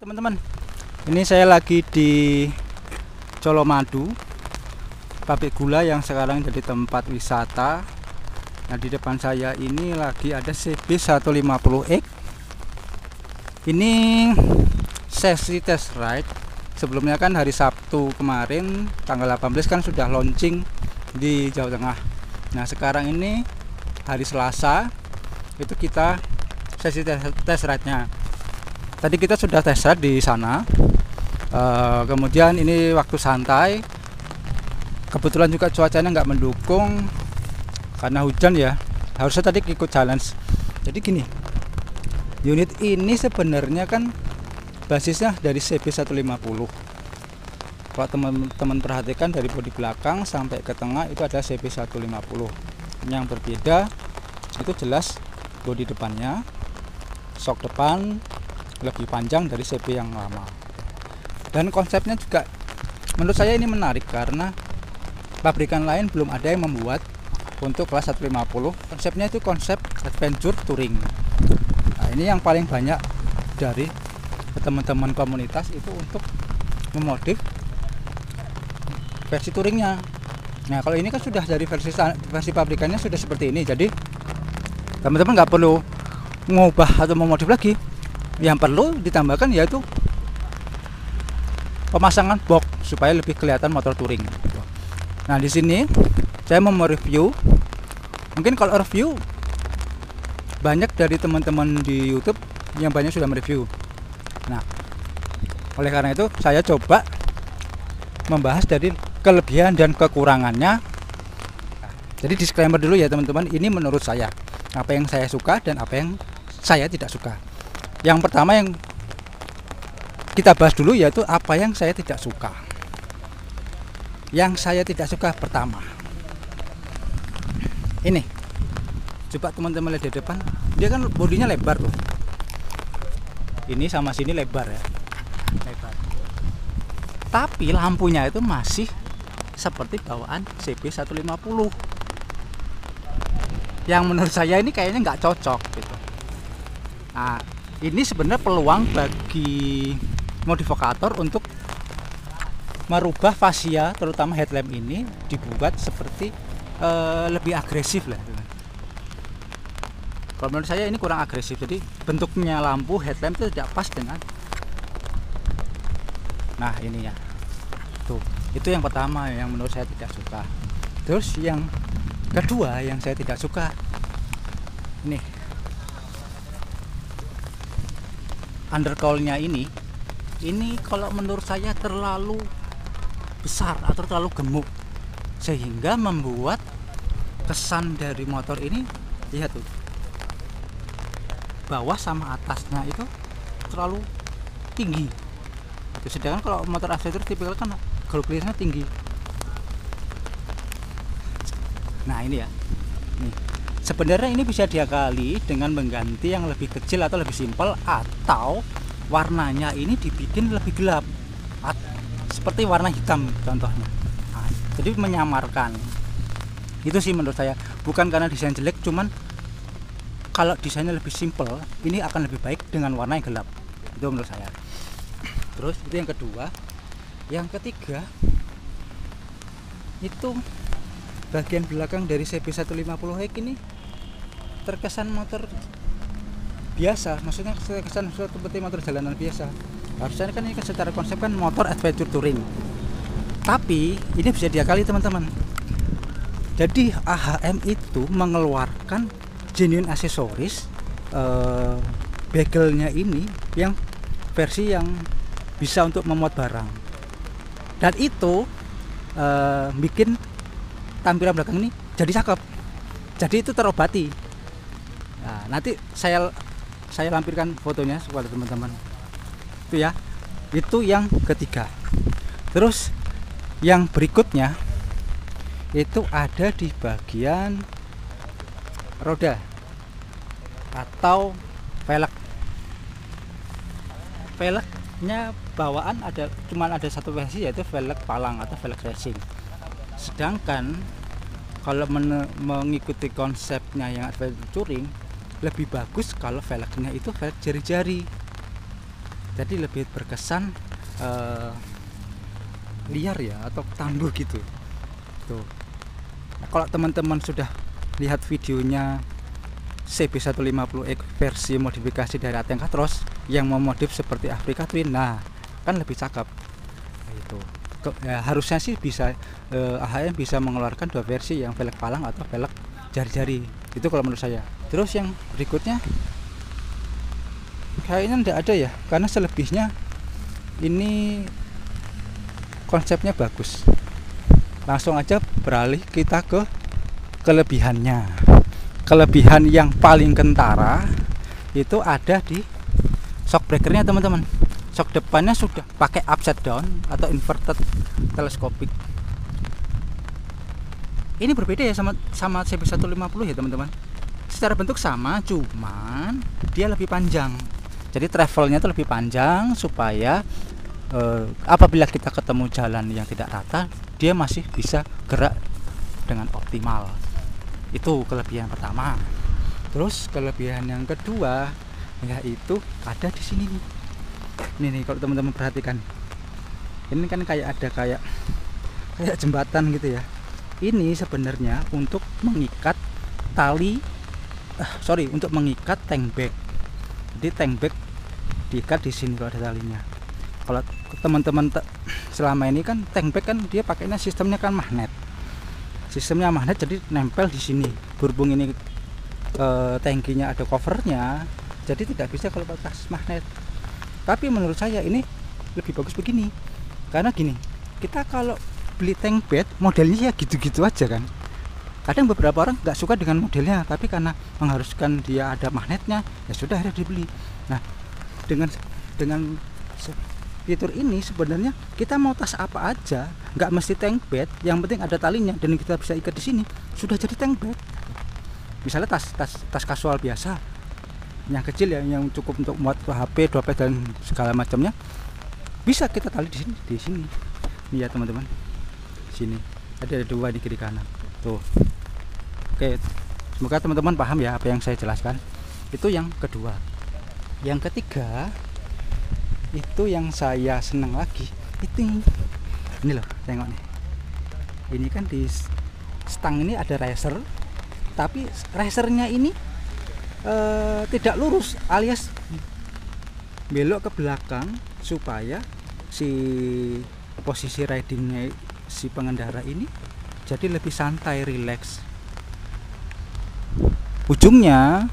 Teman-teman, ini saya lagi di Colomadu, pabrik gula yang sekarang jadi tempat wisata. Nah, di depan saya ini lagi ada CB150X. Ini sesi test ride. Sebelumnya kan hari Sabtu kemarin tanggal 18 kan sudah launching di Jawa Tengah. Nah, sekarang ini hari Selasa itu kita sesi test ride-nya. Tadi kita sudah test ride di sana. Kemudian ini waktu santai. Kebetulan juga cuacanya nggak mendukung karena hujan ya. Harusnya tadi ikut challenge. Jadi gini, unit ini sebenarnya kan basisnya dari CB150. Kalau teman-teman perhatikan dari bodi belakang sampai ke tengah itu ada CB150. Yang berbeda itu jelas bodi depannya, sok depan lebih panjang dari CB yang lama. Dan konsepnya juga menurut saya ini menarik karena pabrikan lain belum ada yang membuat untuk kelas 150. Konsepnya itu konsep adventure touring. Nah, ini yang paling banyak dari teman-teman komunitas itu untuk memodif versi touringnya. Nah, kalau ini kan sudah dari versi pabrikannya sudah seperti ini. Jadi teman-teman nggak perlu mengubah atau memodif lagi. Yang perlu ditambahkan yaitu pemasangan box supaya lebih kelihatan motor touring. Nah, di sini saya mau mereview. Mungkin kalau review banyak dari teman-teman di YouTube yang banyak sudah mereview. Nah, oleh karena itu saya coba membahas dari kelebihan dan kekurangannya. Jadi disclaimer dulu ya teman-teman, ini menurut saya apa yang saya suka dan apa yang saya tidak suka. Yang pertama yang kita bahas dulu yaitu apa yang saya tidak suka. Yang saya tidak suka pertama, ini coba teman-teman lihat di depan, dia kan bodinya lebar loh. Ini sama sini lebar ya, lebar. Tapi lampunya itu masih seperti bawaan CB150. Yang menurut saya ini kayaknya nggak cocok gitu. Nah, ini sebenarnya peluang bagi modifikator untuk merubah fascia, terutama headlamp ini dibuat seperti lebih agresif lah. Kalau menurut saya ini kurang agresif, jadi bentuknya lampu headlamp itu tidak pas dengan. Nah, ini ya, tuh itu yang pertama yang menurut saya tidak suka. Terus yang kedua yang saya tidak suka, ini undercoilnya ini kalau menurut saya terlalu besar atau terlalu gemuk sehingga membuat kesan dari motor ini, lihat tuh, bawah sama atasnya itu terlalu tinggi. Sedangkan kalau motor adventure tipikal kan ground clearance tinggi. Nah, ini ya, nih sebenarnya ini bisa diakali dengan mengganti yang lebih kecil atau lebih simpel, atau warnanya ini dibikin lebih gelap seperti warna hitam contohnya. Nah, jadi menyamarkan. Itu sih menurut saya, bukan karena desain jelek, cuman kalau desainnya lebih simpel ini akan lebih baik dengan warna yang gelap. Itu menurut saya. Terus itu yang kedua. Yang ketiga itu bagian belakang dari CB150X ini terkesan motor biasa, maksudnya terkesan seperti motor jalanan biasa. Harusnya kan ini kan secara konsep kan motor adventure touring, tapi ini bisa diakali teman-teman. Jadi AHM itu mengeluarkan genuine aksesoris begelnya ini yang versi yang bisa untuk memuat barang, dan itu bikin tampilan belakang ini jadi cakep, jadi itu terobati. Nah, nanti saya lampirkan fotonya kepada teman-teman. Itu ya, itu yang ketiga. Terus yang berikutnya itu ada di bagian roda atau velg. Velgnya bawaan cuman ada satu versi, yaitu velg palang atau velg racing. Sedangkan kalau mengikuti konsepnya yang adventure touring, lebih bagus kalau velgnya itu velg jari-jari. jadi lebih berkesan liar ya, atau tangguh gitu tuh. Nah, kalau teman-teman sudah lihat videonya CB150X versi modifikasi dari Atenga Cross yang memodif seperti Africa Twin, nah kan lebih cakep. Nah, itu ya, harusnya sih bisa AHM bisa mengeluarkan dua versi, yang velg palang atau velg jari-jari, itu kalau menurut saya. Terus yang berikutnya kayaknya tidak ada ya, karena selebihnya ini konsepnya bagus. Langsung aja beralih kita ke kelebihannya. Kelebihan yang paling kentara itu ada di shock breakernya teman-teman. Shock depannya sudah pakai upside down atau inverted telescopic. Ini berbeda ya sama CB150 ya teman-teman. Secara bentuk sama, cuman dia lebih panjang. Jadi travelnya itu lebih panjang supaya apabila kita ketemu jalan yang tidak rata, dia masih bisa gerak dengan optimal. Itu kelebihan pertama. Terus kelebihan yang kedua yaitu ada di sini nih. Ini nih, kalau teman-teman perhatikan, ini kan kayak jembatan gitu ya. Ini sebenarnya untuk mengikat untuk mengikat tank bag. Jadi tank bag diikat di sini kalau ada talinya. Kalau teman-teman selama ini kan tank bag kan dia pakainya sistemnya kan magnet. Sistemnya magnet, jadi nempel di sini. Berhubung ini tangkinya ada covernya, jadi tidak bisa kalau pakai magnet. Tapi menurut saya ini lebih bagus begini. Karena gini, kita kalau beli tank bed modelnya ya gitu-gitu aja kan. Kadang beberapa orang nggak suka dengan modelnya, tapi karena mengharuskan dia ada magnetnya, ya sudah akhirnya dibeli. Nah, dengan fitur ini sebenarnya kita mau tas apa aja, nggak mesti tank bed, yang penting ada talinya dan kita bisa ikat di sini, sudah jadi tank bed. Misalnya tas kasual biasa yang kecil ya, yang cukup untuk muat HP, dompet dan segala macamnya, bisa kita tali di sini. Nih ya teman-teman, sini ada dua di kiri kanan tuh. Oke, semoga teman-teman paham ya apa yang saya jelaskan. Itu yang kedua. Yang ketiga itu yang saya senang lagi, itu ini loh, tengok nih. Ini kan di stang ini ada racer, tapi racernya ini tidak lurus, alias belok ke belakang supaya si posisi ridingnya si pengendara ini jadi lebih santai, rileks. Ujungnya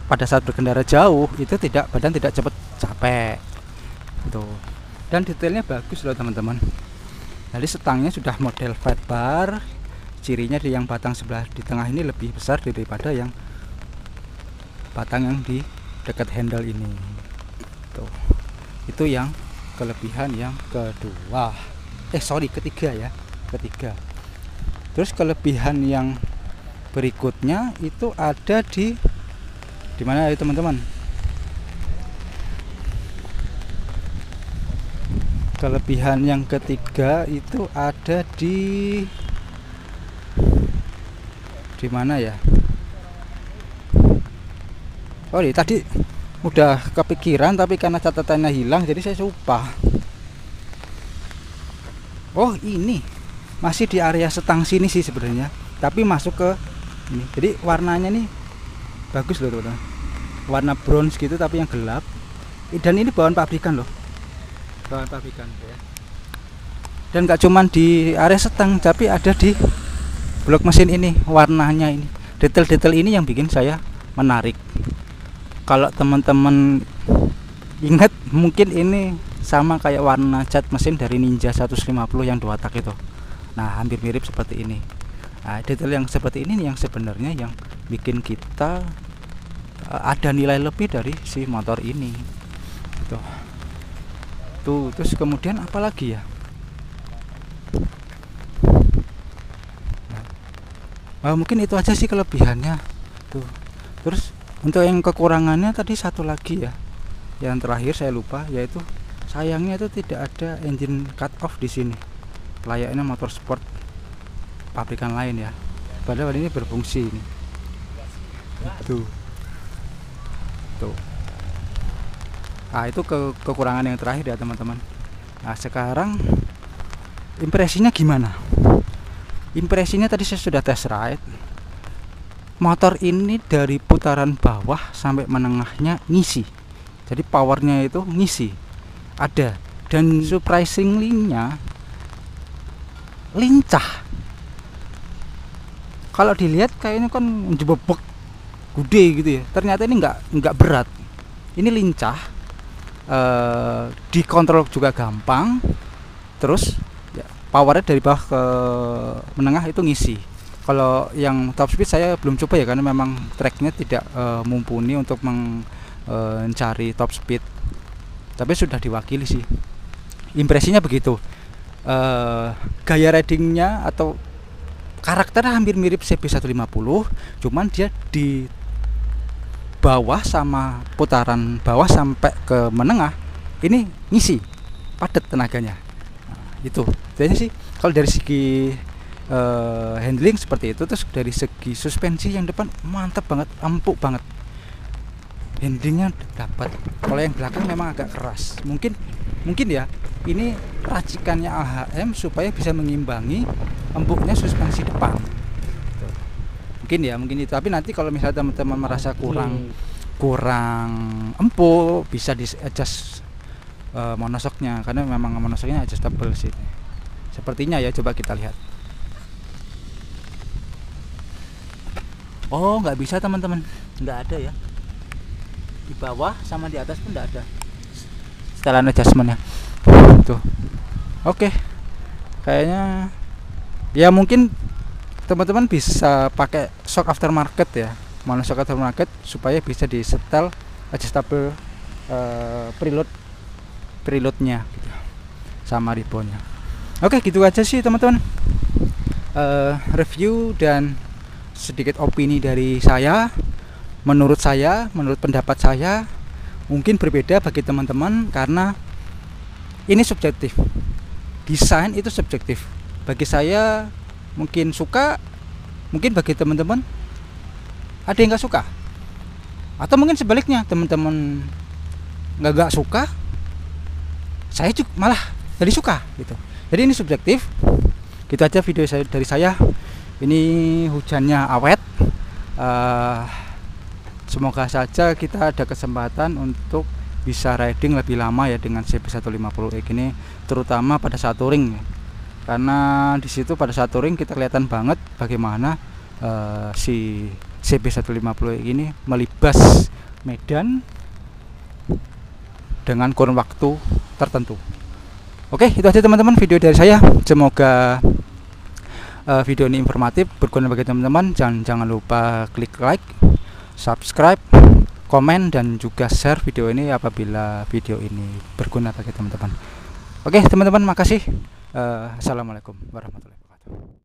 pada saat berkendara jauh itu badan tidak cepat capek tuh. Dan detailnya bagus loh teman-teman. Jadi stangnya sudah model fat bar, cirinya di yang batang sebelah di tengah ini lebih besar daripada yang batang yang di dekat handle ini tuh. Itu yang kelebihan yang kedua, ketiga ya, ketiga. Terus kelebihan yang berikutnya itu ada di mana ya teman-teman? Kelebihan yang ketiga itu ada di mana ya? Oh, tadi udah kepikiran tapi karena catatannya hilang jadi saya lupa. Oh, ini masih di area setang sini sih sebenarnya, tapi masuk ke ini. Jadi warnanya nih bagus loh teman-teman. Warna bronze gitu tapi yang gelap. Dan ini bawaan pabrikan loh. Bawaan pabrikan ya. Dan gak cuman di area setang, tapi ada di blok mesin ini. Warnanya ini, detail-detail ini yang bikin saya menarik. Kalau teman-teman ingat, mungkin ini sama kayak warna cat mesin dari Ninja 150 yang 2 tak itu. Nah, hampir mirip seperti ini. Nah, detail yang seperti ini yang sebenarnya yang bikin kita ada nilai lebih dari si motor ini. Tuh, terus kemudian apa lagi ya? Mungkin itu aja sih kelebihannya. Tuh. Terus untuk yang kekurangannya tadi satu lagi ya. Yang terakhir saya lupa, yaitu sayangnya itu tidak ada engine cut off di sini. Layaknya motor sport pabrikan lain ya. Padahal ini berfungsi ini. Tuh. Nah, itu kekurangan yang terakhir ya teman-teman. Nah, sekarang impresinya gimana? Impresinya tadi saya sudah test ride. Motor ini dari putaran bawah sampai menengahnya ngisi. Jadi powernya itu ngisi. Ada. Dan surprisingly-nya lincah. Kalau dilihat kayaknya kan jebebek gede gitu ya. Ternyata ini nggak berat. Ini lincah. Dikontrol juga gampang. Terus ya, powernya dari bawah ke menengah itu ngisi. Kalau yang top speed saya belum coba ya, karena memang tracknya tidak mumpuni untuk mencari top speed. Tapi sudah diwakili sih. Impresinya begitu. Gaya ridingnya atau karakternya hampir mirip CB150, cuman dia di bawah sama putaran bawah sampai ke menengah ini ngisi, padat tenaganya. Nah, itu jadi sih kalau dari segi handling seperti itu. Terus dari segi suspensi yang depan mantap banget, empuk banget, handlingnya dapat. Kalau yang belakang memang agak keras, mungkin ya ini racikannya AHM supaya bisa mengimbangi empuknya suspensi depan. Mungkin itu. Tapi nanti kalau misalnya teman-teman merasa kurang empuk, bisa di adjust monosoknya, karena memang monosoknya adjustable sih sepertinya ya. Coba kita lihat. Oh, nggak bisa teman-teman, nggak ada ya, di bawah sama di atas pun nggak ada setelan adjustmentnya tuh. Oke, kayaknya ya mungkin teman-teman bisa pakai shock aftermarket ya, monoshock aftermarket, supaya bisa di setel adjustable preloadnya gitu, sama ribbonnya. Oke, gitu aja sih teman-teman, review dan sedikit opini dari saya. Menurut pendapat saya mungkin berbeda bagi teman-teman, karena ini subjektif. Desain itu subjektif. Bagi saya mungkin suka, mungkin bagi teman-teman ada yang nggak suka, atau mungkin sebaliknya, teman-teman nggak suka, saya juga malah jadi suka gitu. Jadi ini subjektif. Gitu aja video dari saya. Ini hujannya awet. Semoga saja kita ada kesempatan untuk bisa riding lebih lama ya dengan CB150 ini, terutama pada saat touring. Karena di situ pada saat touring kita kelihatan banget bagaimana si CB150 ini melibas medan dengan kurun waktu tertentu. Oke, itu aja teman-teman video dari saya. Semoga video ini informatif, berguna bagi teman-teman. Jangan lupa klik like, subscribe, komen, dan juga share video ini apabila video ini berguna bagi teman-teman. Oke teman-teman, makasih. Assalamualaikum warahmatullahi wabarakatuh.